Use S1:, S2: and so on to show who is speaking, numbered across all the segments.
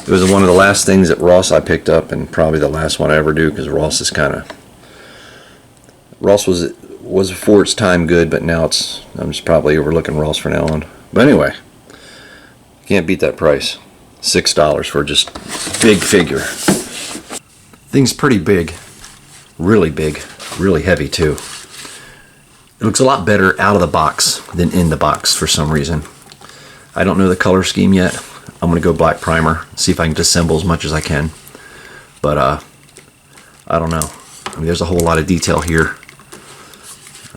S1: It was one of the last things at Ross I picked up, and probably the last one I ever do, because Ross is kind of... Ross was for its time good, but now it's... I'm just probably overlooking Ross from now on. But anyway, can't beat that price. $6 for just big figure. Thing's pretty big. Really big. Really heavy too. It looks a lot better out of the box than in the box for some reason. I don't know the color scheme yet. I'm going to go black primer, see if I can disassemble as much as I can. But, I don't know. I mean, there's a whole lot of detail here.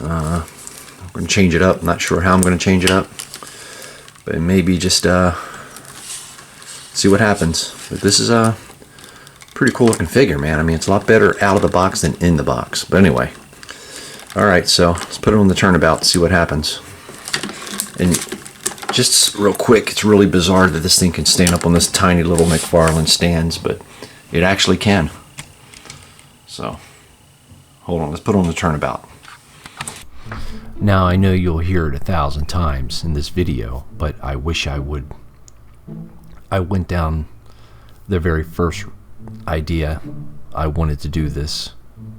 S1: I'm going to change it up. Not sure how I'm going to change it up. But maybe just see what happens. But this is a pretty cool looking figure, man. I mean, it's a lot better out of the box than in the box. But anyway. Alright, so let's put it on the turnabout and see what happens. And just real quick, it's really bizarre that this thing can stand up on this tiny little McFarlane stands, but it actually can. So, hold on, let's put it on the turnabout. Now, I know you'll hear it 1,000 times in this video, but I wish I would. I went down the very first idea I wanted to do this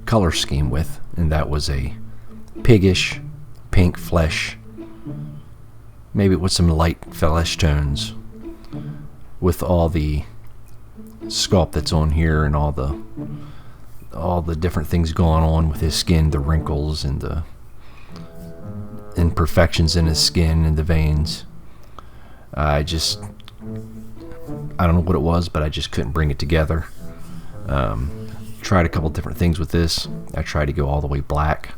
S1: color scheme with, and that was a piggish pink flesh, maybe with some light flesh tones, with all the sculpt that's on here and all the different things going on with his skin, the wrinkles and the imperfections in his skin and the veins. I don't know what it was, but I just couldn't bring it together. Tried a couple different things with this. I tried to go all the way black.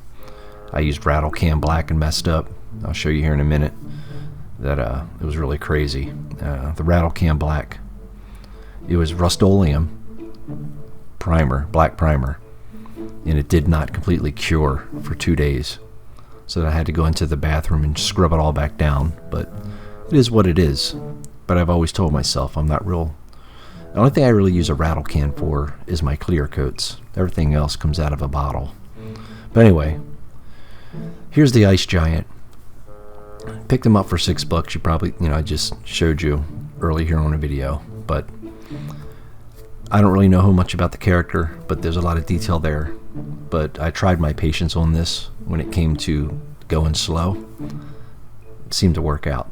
S1: I used rattle can black and messed up. I'll show you here in a minute that it was really crazy. The rattle can black, it was Rust-Oleum primer, black primer, and it did not completely cure for 2 days, so I had to go into the bathroom and scrub it all back down. But it is what it is. But I've always told myself I'm not real. The only thing I really use a rattle can for is my clear coats. Everything else comes out of a bottle. But anyway, here's the Ice Giant. Picked him up for $6. You probably, I just showed you early here on a video, but I don't really know how much about the character, but there's a lot of detail there. But I tried my patience on this when it came to going slow. It seemed to work out.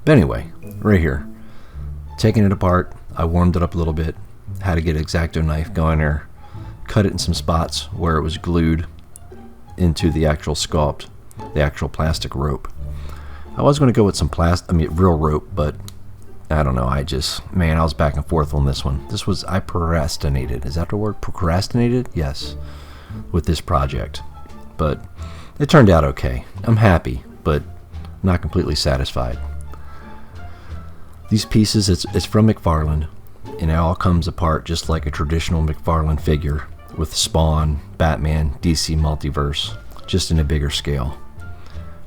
S1: But anyway, right here, taking it apart, I warmed it up a little bit, had to get an X-Acto knife, go in there, cut it in some spots where it was glued into the actual sculpt, the actual plastic rope. I was going to go with some real rope, but I don't know. I was back and forth on this one. I procrastinated. Is that the word? Procrastinated? Yes. With this project. But it turned out okay. I'm happy, but not completely satisfied. These pieces, it's from McFarlane, and it all comes apart just like a traditional McFarlane figure with Spawn, Batman, DC Multiverse, just in a bigger scale.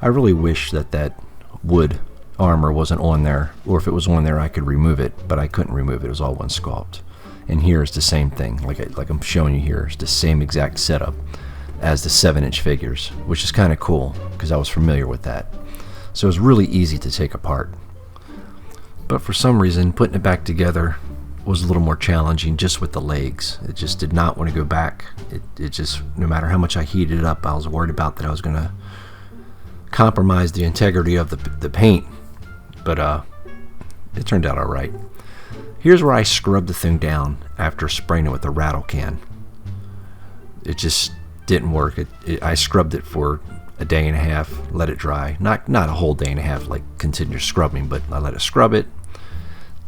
S1: I really wish that wood armor wasn't on there, or if it was on there I could remove it, but I couldn't remove it. It was all one sculpt. And here is the same thing, like I'm showing you here. It's the same exact setup as the 7-inch figures, which is kind of cool because I was familiar with that. So it was really easy to take apart. But for some reason, putting it back together was a little more challenging just with the legs. It just did not want to go back. It just, no matter how much I heated it up, I was worried about that I was going to compromise the integrity of the paint. But it turned out all right. Here's where I scrubbed the thing down after spraying it with a rattle can. It just didn't work. I scrubbed it for a day and a half, let it dry. Not a whole day and a half like continuous scrubbing, but I let it scrub it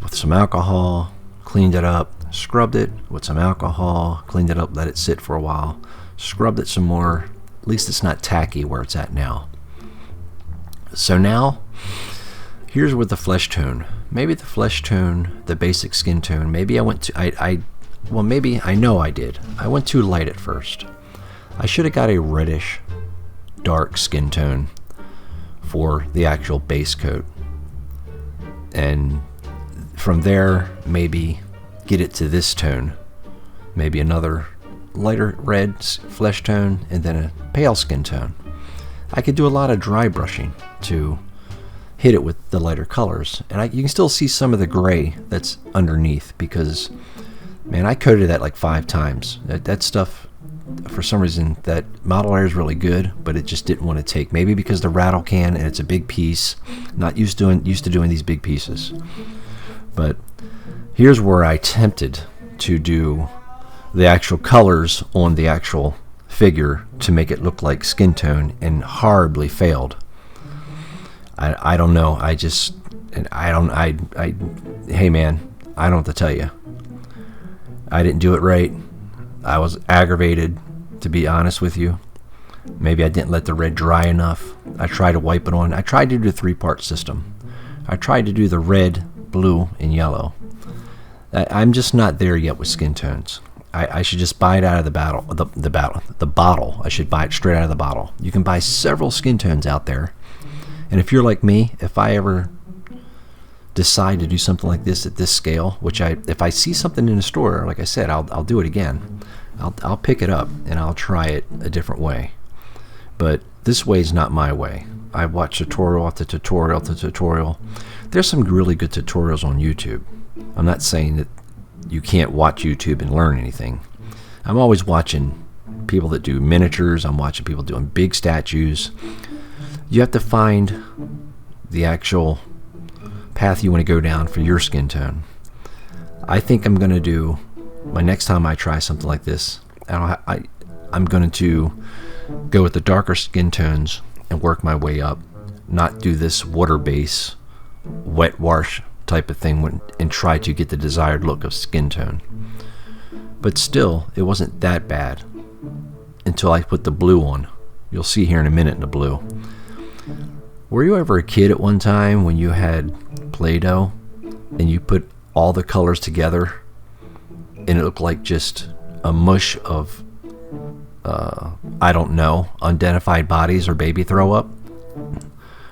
S1: with some alcohol, cleaned it up, scrubbed it with some alcohol, cleaned it up, let it sit for a while, scrubbed it some more. At least it's not tacky where it's at now. So now, here's with the flesh tone. Maybe the flesh tone, the basic skin tone, maybe I went to, maybe I know I did. I went too light at first. I should have got a reddish, dark skin tone for the actual base coat. And from there, maybe get it to this tone. Maybe another
S2: lighter red flesh tone and then a pale skin tone. I could do a lot of dry brushing to hit it with the lighter colors, and you can still see some of the gray that's underneath because, man, I coated that like 5 times. That stuff, for some reason, that model air is really good, but it just didn't want to take. Maybe because the rattle can and it's a big piece, not used to doing these big pieces. But here's where I attempted to do the actual colors on the actual figure to make it look like skin tone, and horribly failed. I don't know. Hey man, I don't have to tell you. I didn't do it right. I was aggravated, to be honest with you. Maybe I didn't let the red dry enough. I tried to wipe it on. I tried to do the 3-part system. I tried to do the red, blue, and yellow. I'm just not there yet with skin tones. I should just buy it out of the bottle. I should buy it straight out of the bottle. You can buy several skin tones out there. And if you're like me, if I ever decide to do something like this at this scale, if I see something in a store, like I said, I'll do it again. I'll pick it up and I'll try it a different way. But this way is not my way. I watch tutorial after tutorial after tutorial. There's some really good tutorials on YouTube. I'm not saying that you can't watch YouTube and learn anything. I'm always watching people that do miniatures. I'm watching people doing big statues. You have to find the actual path you want to go down for your skin tone. I think I'm going to do, my next time I try something like this, I'm going to go with the darker skin tones and work my way up, not do this water base, wet wash type of thing and try to get the desired look of skin tone. But still, it wasn't that bad until I put the blue on. You'll see here in a minute in the blue. Were you ever a kid at one time when you had Play-Doh and you put all the colors together and it looked like just a mush of, I don't know, unidentified bodies or baby throw up?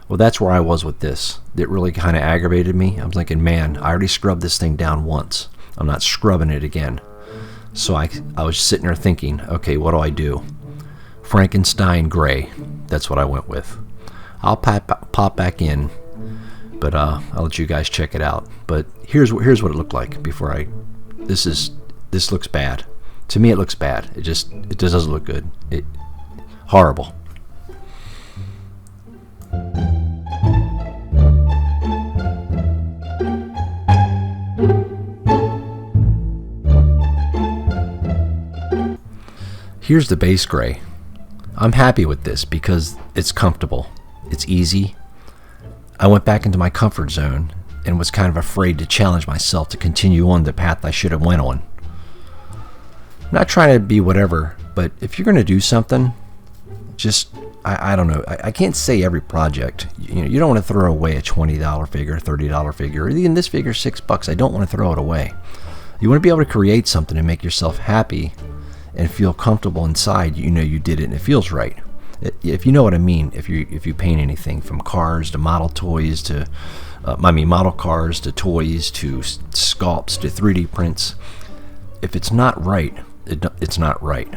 S2: Well, that's where I was with this. It really kind of aggravated me. I was thinking, man, I already scrubbed this thing down once. I'm not scrubbing it again. So I was sitting there thinking, okay, what do I do? Frankenstein gray. That's what I went with. I'll pop back in, but I'll let you guys check it out. But here's what it looked like before this looks bad. To me, it looks bad. It just doesn't look good. Horrible. Here's the base gray. I'm happy with this because it's comfortable. It's easy. I went back into my comfort zone and was kind of afraid to challenge myself to continue on the path I should have went on. I'm not trying to be whatever, but if you're going to do something, just, I don't know. I can't say every project. You don't want to throw away a $20 figure, $30 figure, or even this figure $6. I don't want to throw it away. You want to be able to create something and make yourself happy and feel comfortable inside. You did it and it feels right. If you know what I mean, if you paint anything from cars to model toys to, model cars to toys to sculpts to 3D prints, if it's not right, it's not right.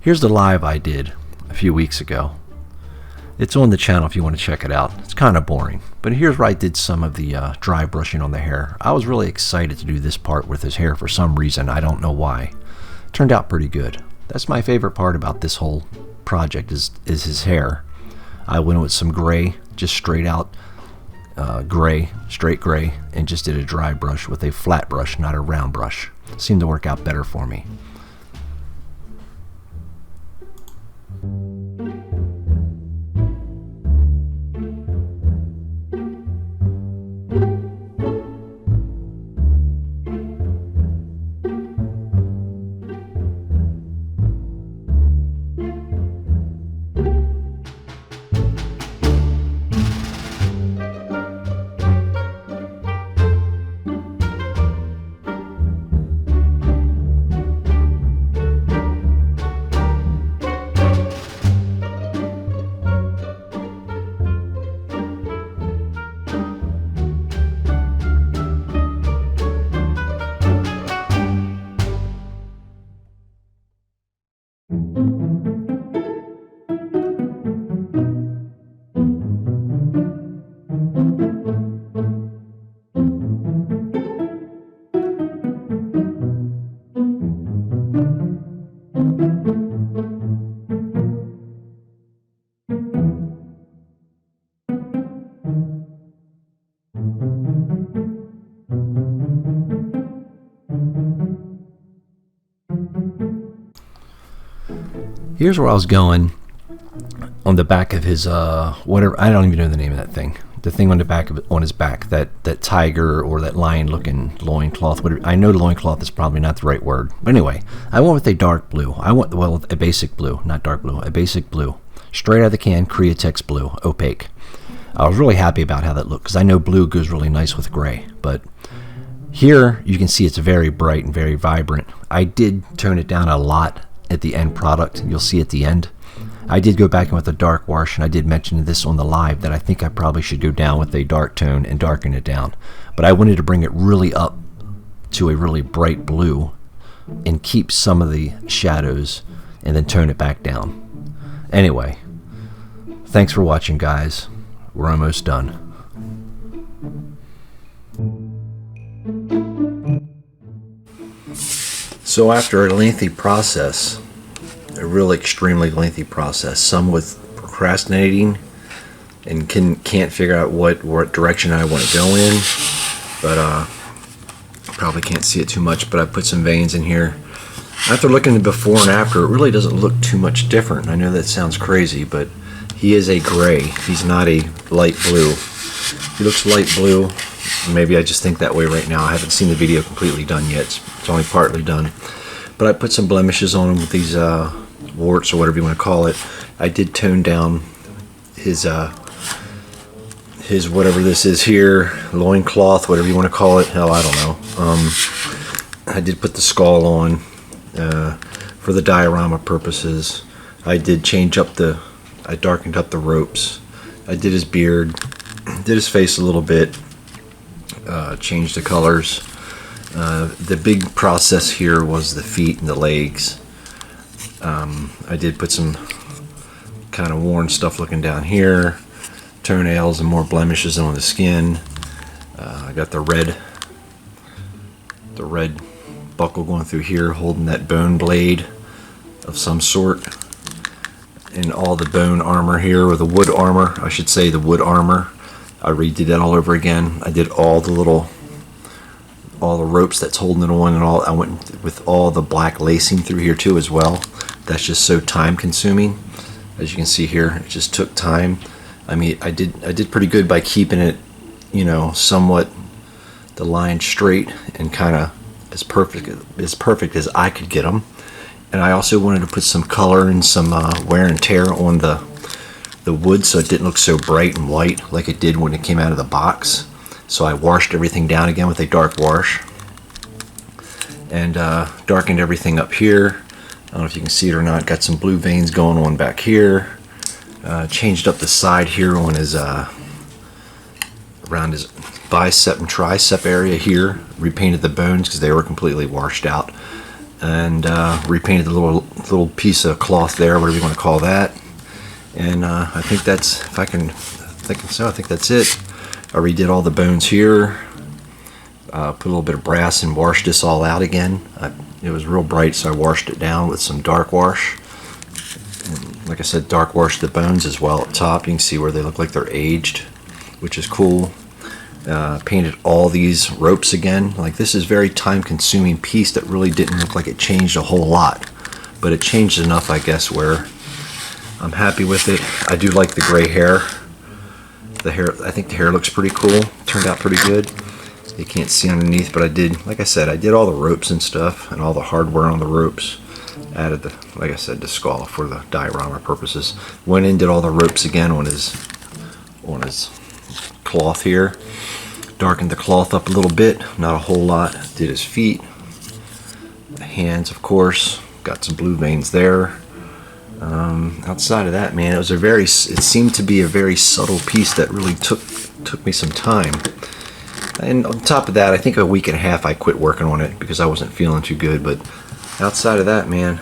S2: Here's the live I did a few weeks ago. It's on the channel if you want to check it out. It's kind of boring, but here's where I did some of the dry brushing on the hair. I was really excited to do this part with his hair for some reason. I don't know why. Turned out pretty good. That's my favorite part about this whole project is his hair. I went with some gray, just straight out gray, straight gray, and just did a dry brush with a flat brush, not a round brush. Seemed to work out better for me. Here's where I was going. On the back of his whatever, I don't even know the name of that thing. The thing on the back of it, on his back, that tiger or that lion looking loincloth. I know loincloth is probably not the right word, but anyway, I went with a dark blue. A basic blue, not dark blue, a basic blue, straight out of the can, Createx blue, opaque. I was really happy about how that looked because I know blue goes really nice with gray, but here you can see it's very bright and very vibrant. I did tone it down a lot at the end product. You'll see at the end. I did go back in with a dark wash, and I did mention this on the live that I think I probably should go down with a dark tone and darken it down. But I wanted to bring it really up to a really bright blue and keep some of the shadows and then tone it back down. Anyway, thanks for watching, guys. We're almost done. So after a lengthy process, a really extremely lengthy process, some with procrastinating and can't figure out what direction I want to go in, but probably can't see it too much, but I put some veins in here. After looking at before and after, it really doesn't look too much different. I know that sounds crazy, but he is a gray. He's not a light blue. He looks light blue. Maybe I just think that way right now. I haven't seen the video completely done yet. It's only partly done. But I put some blemishes on him with these warts or whatever you want to call it. I did tone down his whatever this is here, loincloth, whatever you want to call it. Hell, I don't know. I did put the skull on for the diorama purposes. I did I darkened up the ropes. I did his beard, did his face a little bit, changed the colors. The big process here was the feet and the legs. I did put some kind of worn stuff looking down here, toenails and more blemishes on the skin. I got the red buckle going through here, holding that bone blade of some sort, and all the bone armor here, or the wood armor, I should say, the wood armor. I redid that all over again. I did all the ropes that's holding it on, and all. I went with all the black lacing through here too as well. That's just so time consuming. As you can see here, it just took time. I mean, I did pretty good by keeping it, you know, somewhat the line straight and kind of as perfect as I could get them. And I also wanted to put some color and some wear and tear on the wood, so it didn't look so bright and white like it did when it came out of the box. So I washed everything down again with a dark wash and darkened everything up here. I don't know if you can see it or not. Got some blue veins going on back here. Changed up the side here on his around his bicep and tricep area here. Repainted the bones because they were completely washed out, and repainted the little piece of cloth there, whatever you want to call that. And I think that's, if I can think so, I think that's it. I redid all the bones here. Put a little bit of brass and washed this all out again. It was real bright, so I washed it down with some dark wash. And like I said, dark washed the bones as well up top. You can see where they look like they're aged, which is cool. Painted all these ropes again. Like, this is very time-consuming piece that really didn't look like it changed a whole lot, but it changed enough, I guess, where I'm happy with it. I do like the gray hair. The hair, I think the hair looks pretty cool. Turned out pretty good. You can't see underneath, but I did, like I said, I did all the ropes and stuff and all the hardware on the ropes. Added the, like I said, the skull for the diorama purposes. Went in, did all the ropes again on his cloth here. Darkened the cloth up a little bit, not a whole lot. Did his feet, the hands, of course. Got some blue veins there. Outside of that, man, it seemed to be a very subtle piece that really took me some time. And on top of that, I think a week and a half I quit working on it because I wasn't feeling too good. But outside of that, man,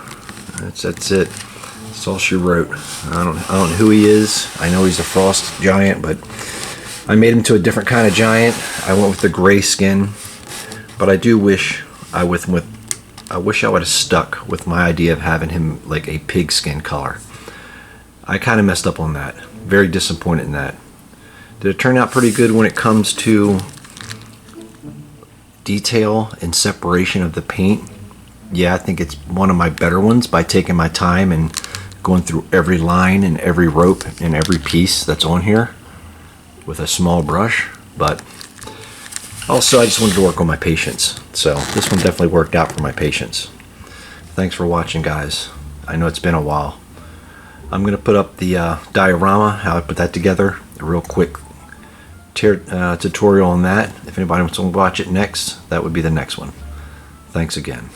S2: that's it. That's all she wrote. I don't know who he is. I know he's a frost giant, but I made him to a different kind of giant. I went with the gray skin, but I do wish I would have stuck with my idea of having him like a pig skin color. I kind of messed up on that. Very disappointed in that. Did it turn out pretty good when it comes to detail and separation of the paint? Yeah, I think it's one of my better ones by taking my time and
S1: going through every line and every rope and every piece that's on here with a small brush, but also I just wanted to work on my patience. So this one definitely worked out for my patience. Thanks for watching, guys. I know it's been a while. I'm going to put up the diorama, how I put that together, a real quick tutorial on that. If anybody wants to watch it next, that would be the next one. Thanks again.